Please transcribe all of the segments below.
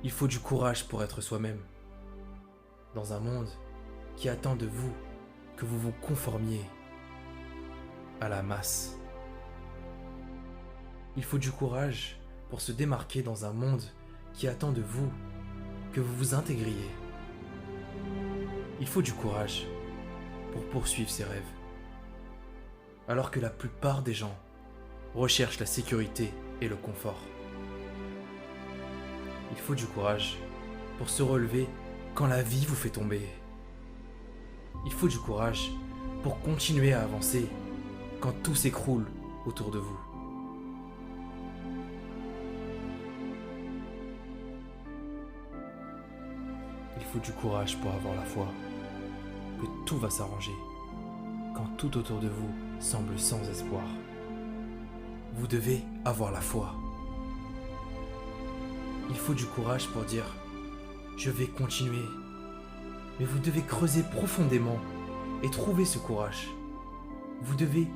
Il faut du courage pour être soi-même, dans un monde qui attend de vous que vous vous conformiez à la masse. Il faut du courage pour se démarquer dans un monde qui attend de vous que vous vous intégriez. Il faut du courage pour poursuivre ses rêves. Alors que la plupart des gens recherchent la sécurité et le confort. Il faut du courage pour se relever quand la vie vous fait tomber. Il faut du courage pour continuer à avancer quand tout s'écroule autour de vous. Il faut du courage pour avoir la foi que tout va s'arranger quand tout autour de vous semble sans espoir. Vous devez avoir la foi. Il faut du courage pour dire « Je vais continuer ». Mais vous devez creuser profondément et trouver ce courage. Vous devez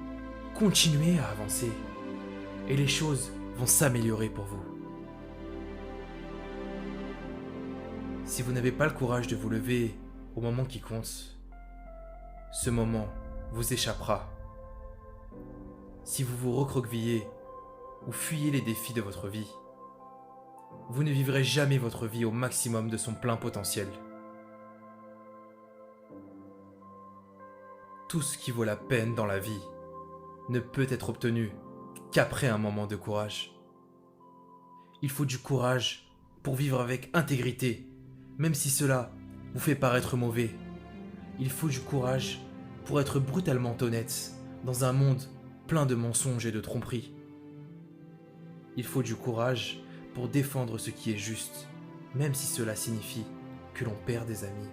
continuer à avancer et les choses vont s'améliorer pour vous. Si vous n'avez pas le courage de vous lever au moment qui compte, ce moment vous échappera. Si vous vous recroquevillez ou fuyez les défis de votre vie, vous ne vivrez jamais votre vie au maximum de son plein potentiel. Tout ce qui vaut la peine dans la vie ne peut être obtenu qu'après un moment de courage. Il faut du courage pour vivre avec intégrité, même si cela vous fait paraître mauvais. Il faut du courage pour être brutalement honnête dans un monde plein de mensonges et de tromperies. Il faut du courage pour défendre ce qui est juste, même si cela signifie que l'on perd des amis.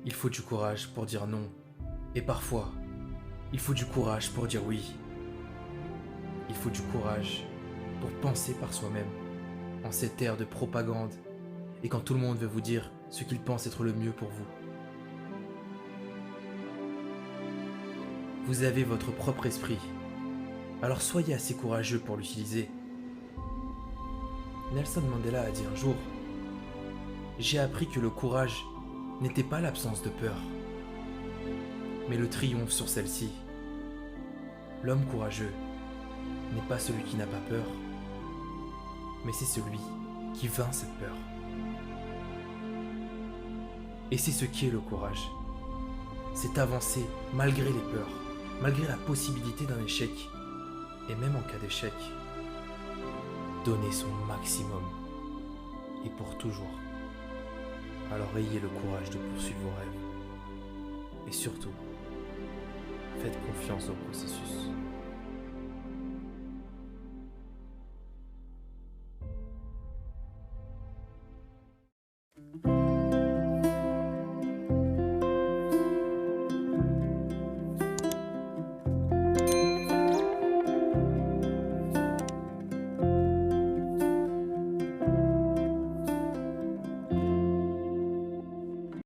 Il faut du courage pour dire non, et parfois, il faut du courage pour dire oui. Il faut du courage pour penser par soi-même, en cette ère de propagande, et quand tout le monde veut vous dire ce qu'il pense être le mieux pour vous. Vous avez votre propre esprit, alors soyez assez courageux pour l'utiliser. Nelson Mandela a dit un jour « J'ai appris que le courage n'était pas l'absence de peur, mais le triomphe sur celle-ci. L'homme courageux n'est pas celui qui n'a pas peur, mais c'est celui qui vainc cette peur. » Et c'est ce qu'est le courage. C'est avancer malgré les peurs, malgré la possibilité d'un échec, et même en cas d'échec, donner son maximum, et pour toujours. Alors ayez le courage de poursuivre vos rêves. Et surtout, faites confiance au processus.